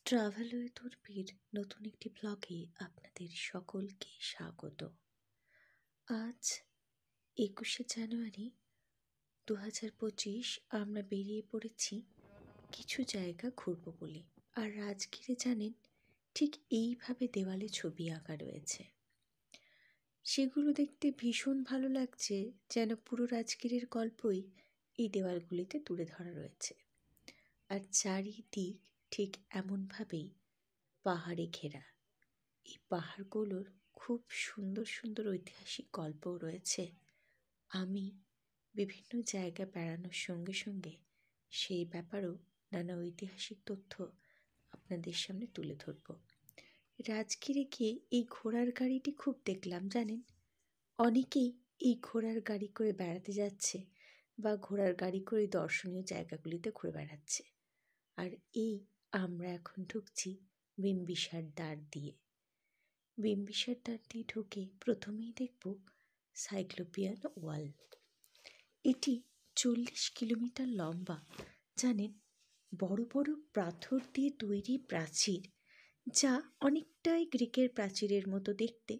Travel with উর্বির নতুন একটি ব্লগে আপনাদের সকলকে স্বাগত। আজ 21শে জানুয়ারি 2025। আমরা বেরিয়ে পড়েছি কিছু জায়গা ঘুরব বলে। আর রাজগীরে জানেন, ঠিক এইভাবে দেওয়ালে ছবি আঁকা রয়েছে। সেগুলো দেখতে ভীষণ ভালো লাগছে, যেন পুরো রাজগীরের গল্পই এই দেওয়ালগুলিতে তুলে ধরা রয়েছে। আর চারিদিক ঠিক এমনভাবেই পাহাড়ে ঘেরা। এই পাহাড়গুলোর খুব সুন্দর সুন্দর ঐতিহাসিক গল্পও রয়েছে। আমি বিভিন্ন জায়গা বেড়ানোর সঙ্গে সঙ্গে সেই ব্যাপারেও নানা ঐতিহাসিক তথ্য আপনাদের সামনে তুলে ধরব। রাজগীরে গিয়ে এই ঘোড়ার গাড়িটি খুব দেখলাম, জানেন। অনেকেই এই ঘোড়ার গাড়ি করে বেড়াতে যাচ্ছে বা ঘোড়ার গাড়ি করে দর্শনীয় জায়গাগুলিতে ঘুরে বেড়াচ্ছে। আর এই আমরা এখন ঢুকছি বিম্বিসার দ্বার দিয়ে। বিম্বিসার দ্বার দিয়ে ঢুকে প্রথমেই দেখব সাইক্লোপিয়ান ওয়াল। এটি 40 কিলোমিটার লম্বা, জানেন। বড় বড় পাথর দিয়ে তৈরি প্রাচীর, যা অনেকটাই গ্রিকের প্রাচীরের মতো দেখতে।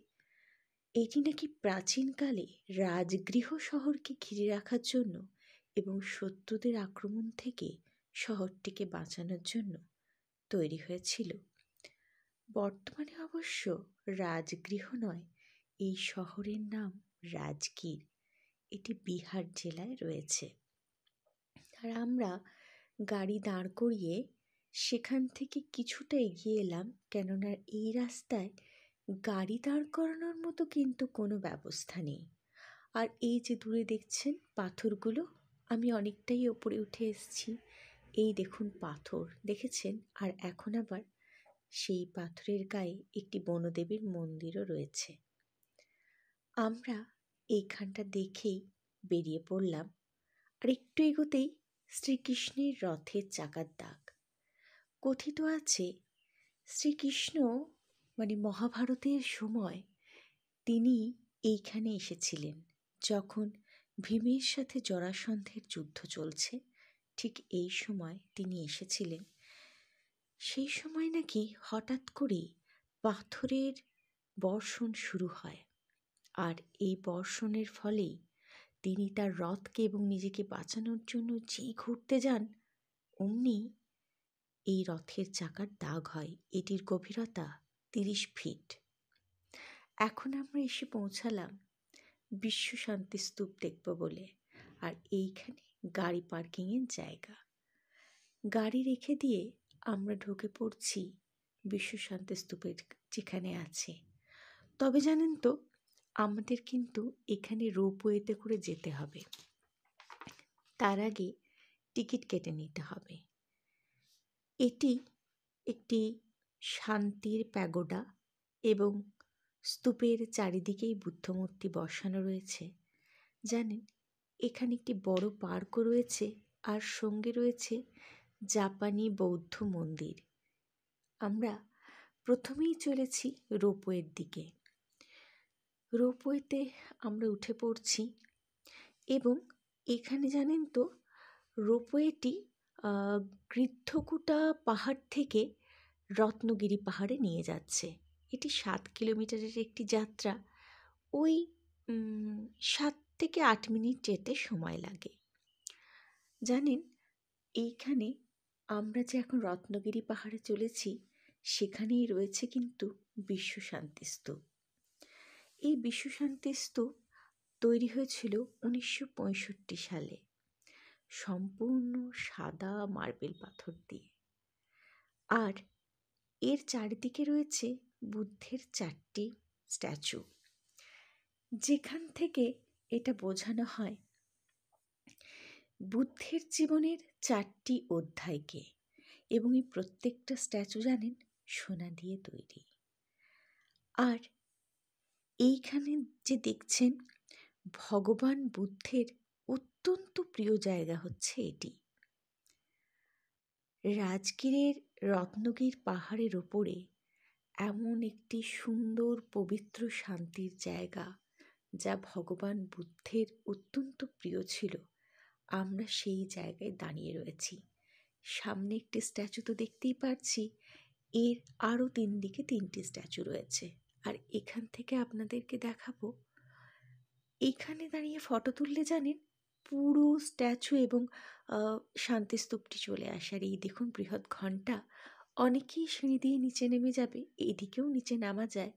এটি নাকি প্রাচীনকালে রাজগৃহ শহরকে ঘিরে রাখার জন্য এবং শত্রুদের আক্রমণ থেকে শহরটিকে বাঁচানোর জন্য তৈরি হয়েছিল। বর্তমানে অবশ্য রাজগৃহ নয়, এই শহরের নাম রাজগীর। এটি বিহার জেলায় রয়েছে। আর আমরা গাড়ি দাঁড় করিয়ে সেখান থেকে কিছুটা এগিয়ে এলাম, কেননা এই রাস্তায় গাড়ি দাঁড় করানোর মতো কিন্তু কোনো ব্যবস্থা নেই। আর এই যে দূরে দেখছেন পাথরগুলো, আমি অনেকটাই ওপরে উঠে এসেছি। এই দেখুন পাথর, দেখেছেন? আর এখন আবার সেই পাথরের গায়ে একটি বনদেবীর মন্দিরও রয়েছে। আমরা এইখানটা দেখেই বেরিয়ে পড়লাম। আর একটু এগোতেই শ্রীকৃষ্ণের রথের চাকার দাগ। কথিত আছে শ্রীকৃষ্ণ মহাভারতের সময় তিনি এইখানে এসেছিলেন, যখন ভীমের সাথে জরাসন্ধের যুদ্ধ চলছে। ঠিক এই সময় তিনি এসেছিলেন। সেই সময় নাকি হঠাৎ করেই পাথরের বর্ষণ শুরু হয়। আর এই বর্ষণের ফলেই তিনি তার রথকে এবং নিজেকে বাঁচানোর জন্য যেই ঘুরতে যান, অমনি এই রথের চাকার দাগ হয়। এটির গভীরতা 30 ফিট। এখন আমরা এসে পৌঁছালাম বিশ্ব শান্তি স্তূপ দেখব বলে। আর এইখানে গাড়ি পার্কিংয়ের জায়গা। গাড়ি রেখে দিয়ে আমরা ঢুকে পড়ছি বিশ্ব শান্তি স্তূপের যেখানে আছে। তবে জানেন তো, আমাদের কিন্তু এখানে রোপওয়েতে করে যেতে হবে। তার আগে টিকিট কেটে নিতে হবে। এটি একটি শান্তির প্যাগোডা এবং স্তূপের চারিদিকেই বুদ্ধমূর্তি বসানো রয়েছে। জানেন, এখানে একটি বড় পার্কও রয়েছে, আর সঙ্গে রয়েছে জাপানি বৌদ্ধ মন্দির। আমরা প্রথমেই চলেছি রোপওয়ের দিকে। রোপওয়েতে আমরা উঠে পড়ছি এবং এখানে জানেন তো, রোপওয়েটি গৃদ্ধকুটা পাহাড় থেকে রত্নগিরি পাহাড়ে নিয়ে যাচ্ছে। এটি 7 কিলোমিটারের একটি যাত্রা। ওই 7 থেকে 8 মিনিট যেতে সময় লাগে। জানেন, এইখানে আমরা যে এখন রত্নগিরি পাহাড়ে চলেছি, সেখানেই রয়েছে কিন্তু বিশ্ব শান্তি স্তূপ। এই বিশ্ব শান্তি স্তূপ তৈরি হয়েছিল 1965 সালে, সম্পূর্ণ সাদা মার্বেল পাথর দিয়ে। আর এর চারিদিকে রয়েছে বুদ্ধের 4টি স্ট্যাচু, যেখান থেকে এটা বোঝানো হয় বুদ্ধের জীবনের 4টি অধ্যায়কে। এবং এই প্রত্যেকটা স্ট্যাচু, জানেন, সোনা দিয়ে তৈরি। আর এইখানে যে দেখছেন, ভগবান বুদ্ধের অত্যন্ত প্রিয় জায়গা হচ্ছে এটি। রাজগীরের রত্নগির পাহাড়ের ওপরে এমন একটি সুন্দর পবিত্র শান্তির জায়গা, যা ভগবান বুদ্ধের অত্যন্ত প্রিয় ছিল। আমরা সেই জায়গায় দাঁড়িয়ে রয়েছি। সামনে একটি স্ট্যাচু তো দেখতেই পাচ্ছি, এর আরও ৩ দিকে ৩টি স্ট্যাচু রয়েছে। আর এখান থেকে আপনাদেরকে দেখাবো, এখানে দাঁড়িয়ে ফটো তুললে জানেন পুরো স্ট্যাচু এবং শান্তিস্তূপটি চলে আসে। আর এই দেখুন বৃহৎ ঘণ্টা, অনেকেই সিঁড়ি দিয়ে নিচে নেমে যাবে, এদিকেও নিচে নামা যায়।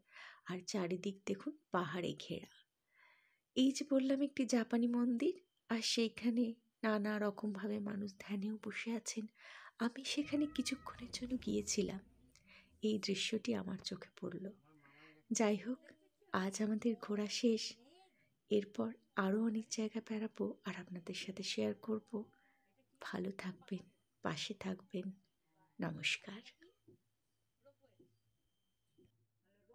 আর চারিদিক দেখুন পাহাড়ে ঘেরা। এই যে বললাম একটি জাপানি মন্দির, আর সেইখানে নানা রকমভাবে মানুষ ধ্যানেও বসে আছেন। আমি সেখানে কিছুক্ষণের জন্য গিয়েছিলাম, এই দৃশ্যটি আমার চোখে পড়ল। যাই হোক, আজ আমাদের ঘোরা শেষ। এরপর আরও অনেক জায়গা বেড়াবো আর আপনাদের সাথে শেয়ার করব। ভালো থাকবেন, পাশে থাকবেন। নমস্কার।